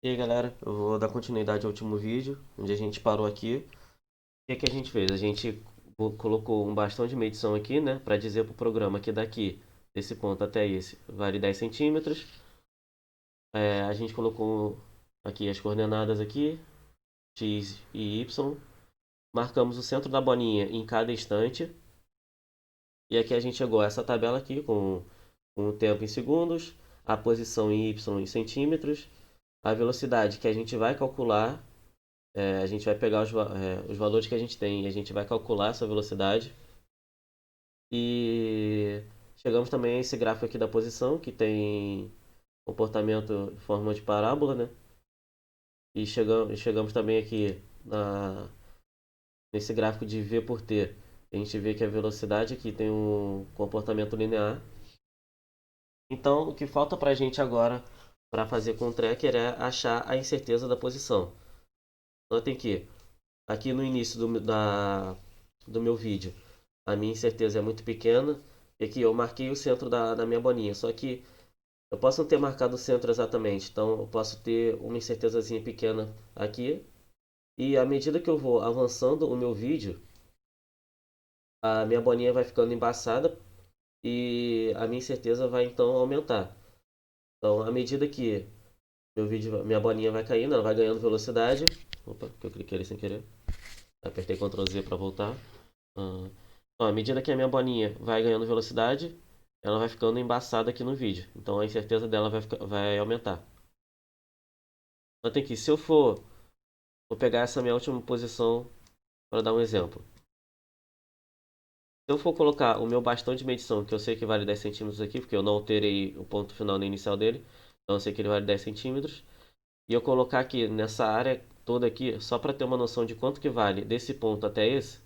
E aí galera, eu vou dar continuidade ao último vídeo, onde a gente parou aqui. O que que a gente fez? A gente colocou um bastão de medição aqui, né, para dizer para o programa que daqui, desse ponto até esse, vale 10 centímetros. A gente colocou aqui as coordenadas aqui, x e y. Marcamos o centro da bolinha em cada instante. E aqui a gente chegou a essa tabela aqui com o tempo em segundos, a posição em y em centímetros, a velocidade que a gente vai calcular. A gente vai pegar os valores que a gente tem e a gente vai calcular essa velocidade. E chegamos também a esse gráfico aqui da posição, que tem comportamento em forma de parábola, né? E chegamos também aqui nesse gráfico de V por T. A gente vê que a velocidade aqui tem um comportamento linear. Então, o que falta para a gente agora para fazer com o tracker é achar a incerteza da posição. Notem que aqui no início do meu vídeo, a minha incerteza é muito pequena. E aqui eu marquei o centro da minha bolinha. Só que eu posso não ter marcado o centro exatamente. Então eu posso ter uma incertezazinha pequena aqui. E à medida que eu vou avançando o meu vídeo, a minha bolinha vai ficando embaçada e a minha incerteza vai então aumentar. Então à medida que minha bolinha vai caindo, ela vai ganhando velocidade. Opa, que eu cliquei ali sem querer. Apertei Ctrl Z para voltar. Ah, Então, à medida que a minha bolinha vai ganhando velocidade, ela vai ficando embaçada aqui no vídeo. Então a incerteza dela vai aumentar. Notem que se eu vou pegar essa minha última posição para dar um exemplo. Se eu for colocar o meu bastão de medição, que eu sei que vale 10 centímetros aqui, porque eu não alterei o ponto final nem inicial dele, então eu sei que ele vale 10 centímetros, e eu colocar aqui nessa área toda aqui, só para ter uma noção de quanto que vale desse ponto até esse,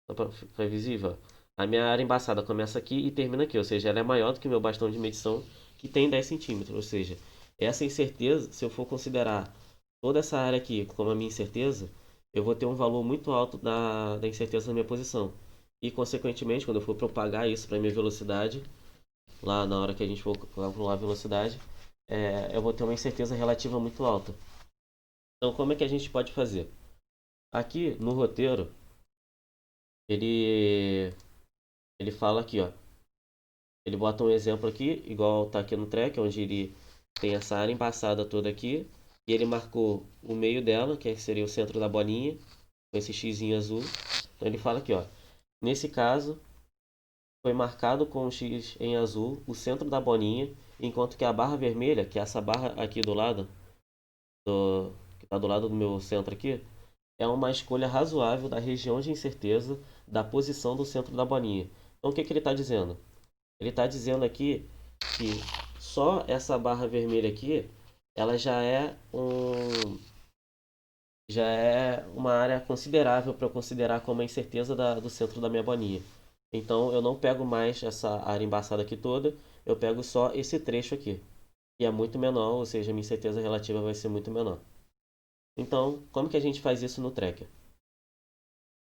só para ficar visível, a minha área embaçada começa aqui e termina aqui, ou seja, ela é maior do que o meu bastão de medição, que tem 10 centímetros, ou seja, essa incerteza, se eu for considerar toda essa área aqui como a minha incerteza, eu vou ter um valor muito alto da incerteza na minha posição. E, consequentemente, quando eu for propagar isso para a minha velocidade, lá na hora que a gente for calcular a velocidade, eu vou ter uma incerteza relativa muito alta. Então, como é que a gente pode fazer? Aqui no roteiro, ele, ele fala aqui, ó. Ele bota um exemplo aqui, igual tá aqui no track, onde ele tem essa área embaçada toda aqui. E ele marcou o meio dela, que seria o centro da bolinha, com esse xizinho azul. Então ele fala aqui, ó. Nesse caso, foi marcado com o X em azul o centro da bolinha, enquanto que a barra vermelha, que é essa barra aqui do lado, que está do lado do meu centro aqui, é uma escolha razoável da região de incerteza da posição do centro da bolinha. Então o que, que ele está dizendo? Ele está dizendo aqui que só essa barra vermelha aqui, ela já é uma área considerável para eu considerar como a incerteza do centro da minha bolinha. Então eu não pego mais essa área embaçada aqui toda, eu pego só esse trecho aqui, que é muito menor, ou seja, a minha incerteza relativa vai ser muito menor. Então, como que a gente faz isso no tracker?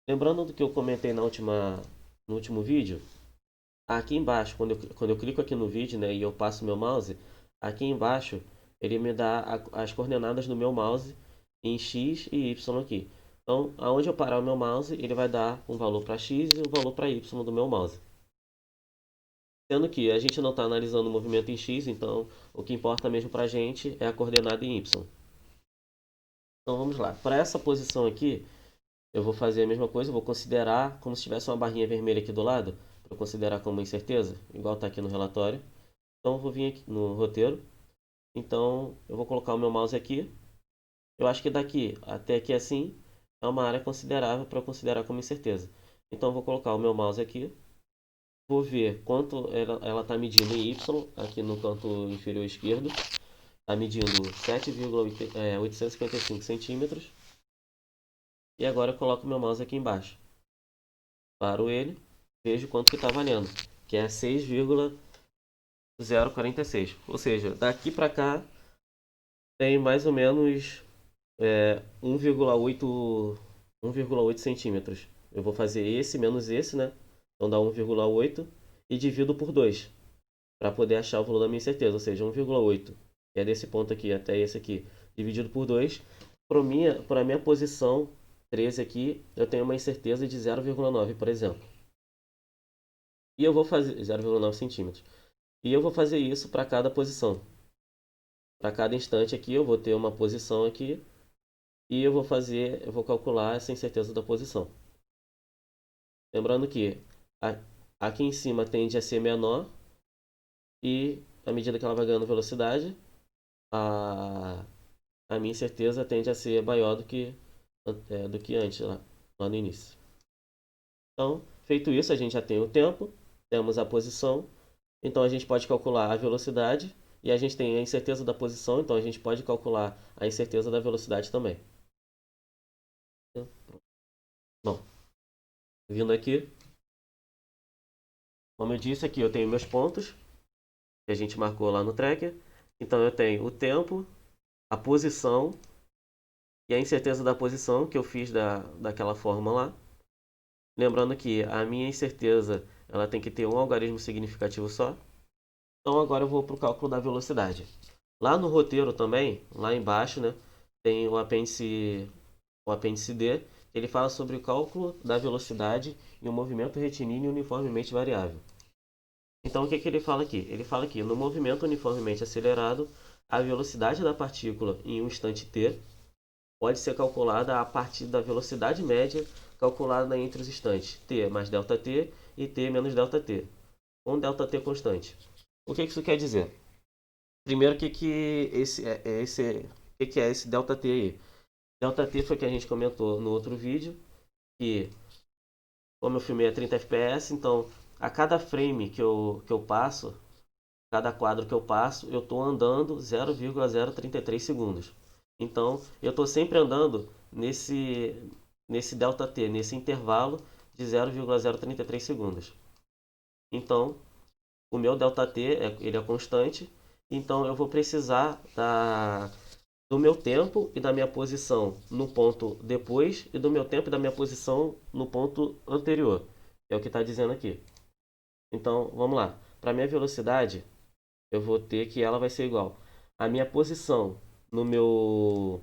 Lembrando do que eu comentei no último vídeo, aqui embaixo, quando eu clico aqui no vídeo, né, e eu passo meu mouse, aqui embaixo ele me dá as coordenadas do meu mouse em x e y aqui. Então, aonde eu parar o meu mouse, ele vai dar um valor para x e um valor para y do meu mouse. Sendo que a gente não está analisando o movimento em x, então o que importa mesmo para a gente é a coordenada em y. Então vamos lá. Para essa posição aqui, eu vou fazer a mesma coisa, eu vou considerar como se tivesse uma barrinha vermelha aqui do lado, para considerar como incerteza, igual está aqui no relatório. Então eu vou vir aqui no roteiro. Então eu vou colocar o meu mouse aqui. Eu acho que daqui até aqui assim é uma área considerável para considerar como incerteza. Então eu vou colocar o meu mouse aqui. Vou ver quanto ela está medindo em Y, aqui no canto inferior esquerdo. Está medindo 7,855 centímetros. E agora eu coloco meu mouse aqui embaixo. Paro ele, vejo quanto que está valendo, que é 6,046. Ou seja, daqui para cá tem mais ou menos 1,8 centímetros. Eu vou fazer esse menos esse, né? Então dá 1,8 e divido por 2 para poder achar o valor da minha incerteza, ou seja, 1,8 que é desse ponto aqui até esse aqui, dividido por 2, para a minha posição 13 aqui, eu tenho uma incerteza de 0,9, por exemplo. E eu vou fazer 0,9 centímetros. E eu vou fazer isso para cada posição. Para cada instante aqui, eu vou ter uma posição aqui e eu vou calcular essa incerteza da posição. Lembrando que aqui em cima tende a ser menor e à medida que ela vai ganhando velocidade, a, a minha incerteza tende a ser maior do que antes, lá no início. Então, feito isso, a gente já tem o tempo, temos a posição, então a gente pode calcular a velocidade e a gente tem a incerteza da posição, então a gente pode calcular a incerteza da velocidade também. Bom, vindo aqui, como eu disse aqui, eu tenho meus pontos que a gente marcou lá no tracker. Então eu tenho o tempo, a posição e a incerteza da posição que eu fiz daquela forma lá. Lembrando que a minha incerteza ela tem que ter um algarismo significativo só. Então agora eu vou para o cálculo da velocidade. Lá no roteiro também, lá embaixo, né, tem o apêndice D. Ele fala sobre o cálculo da velocidade e o movimento retilíneo uniformemente variável. Então, o que ele fala aqui? Ele fala que no movimento uniformemente acelerado, a velocidade da partícula em um instante t pode ser calculada a partir da velocidade média calculada entre os instantes t mais ΔT e t menos ΔT, com ΔT constante. O que isso quer dizer? Primeiro, o que é esse ΔT aí? ΔT foi o que a gente comentou no outro vídeo, que como eu filmei a 30 fps, então a cada frame que eu passo, cada quadro que eu passo, eu estou andando 0,033 segundos. Então, eu estou sempre andando nesse ΔT, nesse intervalo de 0,033 segundos. Então, o meu ΔT ele é constante, então eu vou precisar do meu tempo e da minha posição no ponto depois e do meu tempo e da minha posição no ponto anterior. É o que está dizendo aqui. Então, vamos lá. Para minha velocidade, eu vou ter que ela vai ser igual a minha posição no meu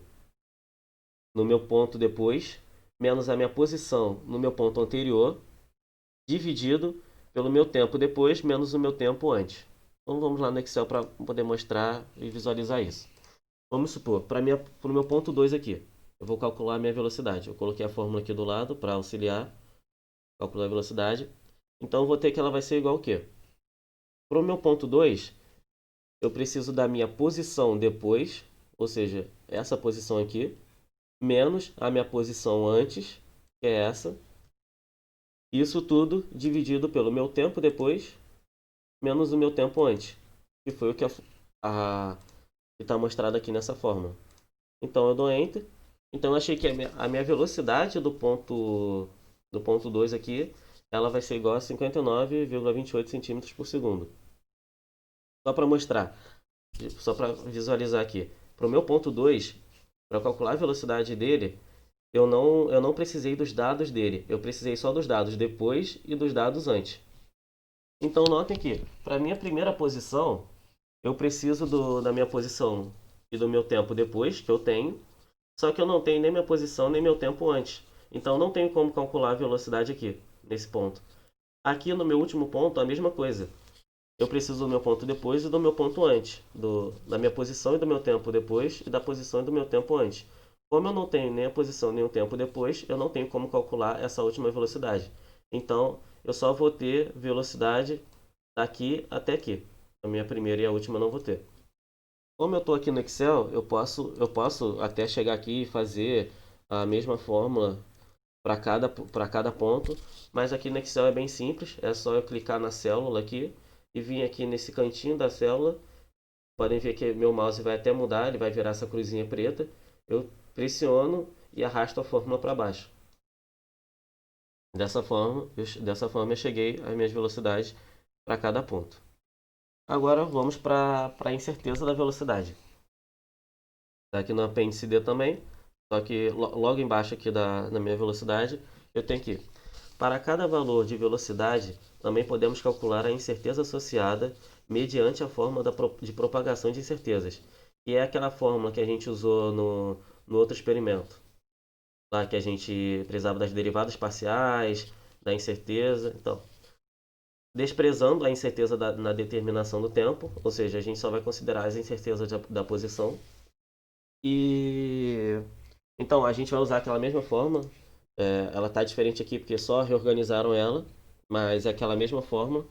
ponto depois, menos a minha posição no meu ponto anterior, dividido pelo meu tempo depois, menos o meu tempo antes. Então vamos lá no Excel para poder mostrar e visualizar isso. Vamos supor, para o meu ponto 2 aqui, eu vou calcular a minha velocidade. Eu coloquei a fórmula aqui do lado para auxiliar, calcular a velocidade. Então eu vou ter que ela vai ser igual ao quê? Para o meu ponto 2, eu preciso da minha posição depois, ou seja, essa posição aqui, menos a minha posição antes, que é essa. Isso tudo dividido pelo meu tempo depois, menos o meu tempo antes, que foi o que está mostrado aqui nessa fórmula. Então eu dou Enter. Então eu achei que a minha velocidade do ponto 2 aqui, ela vai ser igual a 59,28 centímetros por segundo. Só para mostrar, só para visualizar aqui. Para o meu ponto 2, para calcular a velocidade dele, eu não precisei dos dados dele. Eu precisei só dos dados depois e dos dados antes. Então notem que, para a minha primeira posição, eu preciso da minha posição e do meu tempo depois, que eu tenho. Só que eu não tenho nem minha posição nem meu tempo antes. Então não tenho como calcular a velocidade aqui, nesse ponto. Aqui no meu último ponto, a mesma coisa. Eu preciso do meu ponto depois e do meu ponto antes. Da minha posição e do meu tempo depois e da posição e do meu tempo antes. Como eu não tenho nem a posição nem o tempo depois, eu não tenho como calcular essa última velocidade. Então, eu só vou ter velocidade daqui até aqui. A minha primeira e a última eu não vou ter. Como eu estou aqui no Excel, eu posso até chegar aqui e fazer a mesma fórmula para cada ponto, mas aqui no Excel é bem simples, é só eu clicar na célula aqui e vir aqui nesse cantinho da célula. Podem ver que meu mouse vai até mudar, ele vai virar essa cruzinha preta. Eu pressiono e arrasto a fórmula para baixo. Dessa forma eu cheguei às minhas velocidades para cada ponto. Agora vamos para a incerteza da velocidade. Está aqui no apêndice D também, só que logo embaixo aqui na minha velocidade, eu tenho aqui. Para cada valor de velocidade, também podemos calcular a incerteza associada mediante a forma de propagação de incertezas. que é aquela fórmula que a gente usou no outro experimento, lá que a gente precisava das derivadas parciais, da incerteza. Então, desprezando a incerteza na determinação do tempo, ou seja, a gente só vai considerar as incertezas da posição. E então a gente vai usar aquela mesma forma. Ela está diferente aqui porque só reorganizaram ela, mas é aquela mesma forma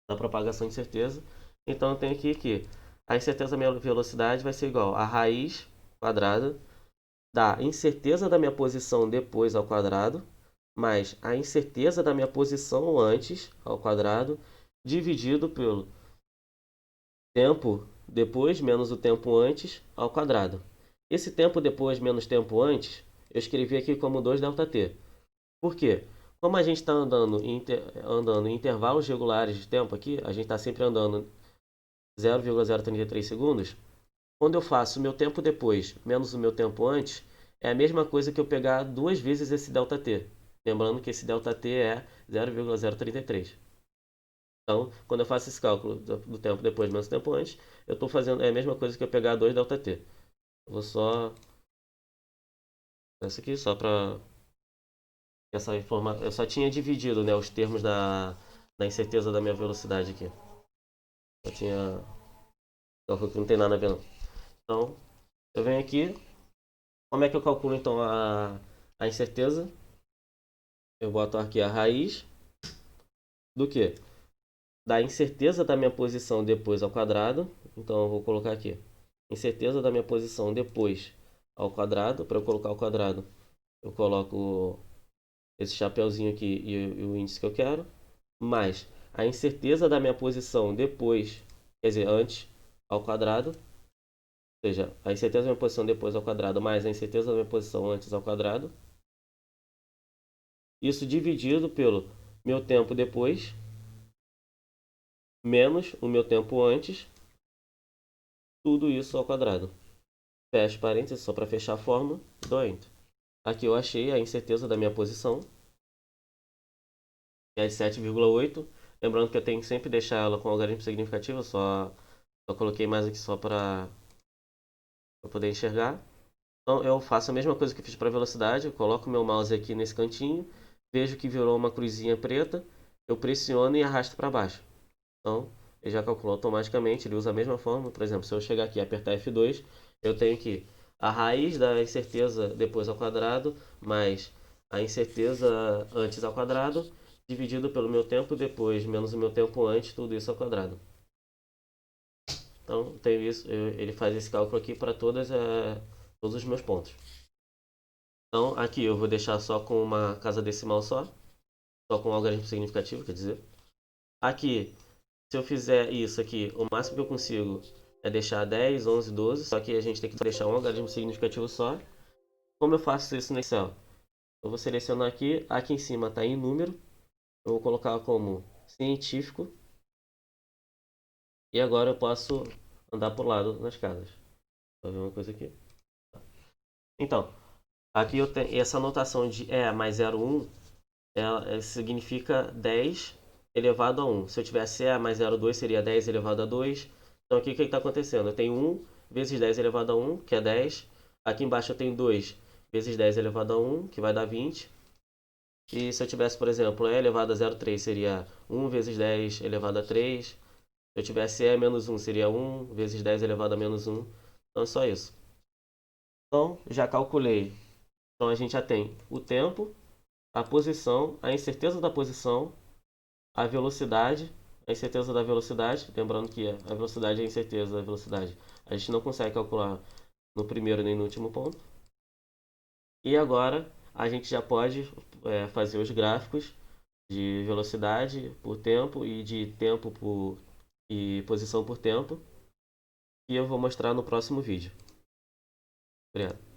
da propagação de incerteza. Então eu tenho aqui que a incerteza da minha velocidade vai ser igual a raiz quadrada da incerteza da minha posição depois ao quadrado, mais a incerteza da minha posição antes ao quadrado, dividido pelo tempo depois menos o tempo antes ao quadrado. Esse tempo depois menos tempo antes, eu escrevi aqui como 2ΔT. Por quê? Como a gente está andando em intervalos regulares de tempo aqui, a gente está sempre andando 0,033 segundos. Quando eu faço o meu tempo depois menos o meu tempo antes, é a mesma coisa que eu pegar duas vezes esse ΔT. Lembrando que esse ΔT é 0,033. Então, quando eu faço esse cálculo do tempo depois menos o tempo antes, eu estou fazendo a mesma coisa que eu pegar 2ΔT. Eu vou só essa aqui só para essa informação. Eu só tinha dividido, né, os termos da incerteza da minha velocidade aqui. Eu tinha cálculo que não tem nada a ver não. Então, eu venho aqui. Como é que eu calculo então a incerteza? Eu boto aqui a raiz do que? Da incerteza da minha posição depois ao quadrado. Então eu vou colocar aqui. Incerteza da minha posição depois ao quadrado. Para eu colocar ao quadrado, eu coloco esse chapeuzinho aqui e o índice que eu quero. Mais a incerteza da minha posição depois, quer dizer, antes ao quadrado. Ou seja, a incerteza da minha posição depois ao quadrado mais a incerteza da minha posição antes ao quadrado. Isso dividido pelo meu tempo depois menos o meu tempo antes, tudo isso ao quadrado. Fecho parênteses só para fechar a fórmula, dou Enter. Aqui eu achei a incerteza da minha posição, que é de 7,8. Lembrando que eu tenho que sempre deixar ela com algarismo significativo, só coloquei mais aqui só para poder enxergar. Então eu faço a mesma coisa que eu fiz para a velocidade, eu coloco meu mouse aqui nesse cantinho, vejo que virou uma cruzinha preta, eu pressiono e arrasto para baixo. Então, ele já calculou automaticamente, ele usa a mesma forma. Por exemplo, se eu chegar aqui e apertar F2, eu tenho que a raiz da incerteza depois ao quadrado, mais a incerteza antes ao quadrado, dividido pelo meu tempo depois, menos o meu tempo antes, tudo isso ao quadrado. Então, tenho isso, ele faz esse cálculo aqui para todos os meus pontos. Então, aqui eu vou deixar só com uma casa decimal só com um algarismo significativo, quer dizer. Aqui, se eu fizer isso aqui, o máximo que eu consigo é deixar 10, 11, 12. Só que a gente tem que deixar um algarismo significativo só. Como eu faço isso no Excel? Eu vou selecionar aqui. Aqui em cima está em número. Eu vou colocar como científico. E agora eu posso andar por lado nas casas. Vou ver uma coisa aqui. Então, aqui eu tenho essa anotação de E mais 0,1. Ela significa 10 elevado a 1. Se eu tivesse E mais 0,2, seria 10 elevado a 2. Então aqui o que está acontecendo? Eu tenho 1 vezes 10 elevado a 1, que é 10. Aqui embaixo eu tenho 2 vezes 10 elevado a 1, que vai dar 20. E se eu tivesse, por exemplo, E elevado a 0,3, seria 1 vezes 10 elevado a 3. Se eu tivesse E menos 1, seria 1 vezes 10 elevado a menos 1. Então é só isso. Então, já calculei. Então a gente já tem o tempo, a posição, a incerteza da posição, a velocidade, a incerteza da velocidade, lembrando que a velocidade é a incerteza da velocidade. A gente não consegue calcular no primeiro nem no último ponto. E agora a gente já pode fazer os gráficos de velocidade por tempo e de tempo e posição por tempo. E eu vou mostrar no próximo vídeo. Obrigado.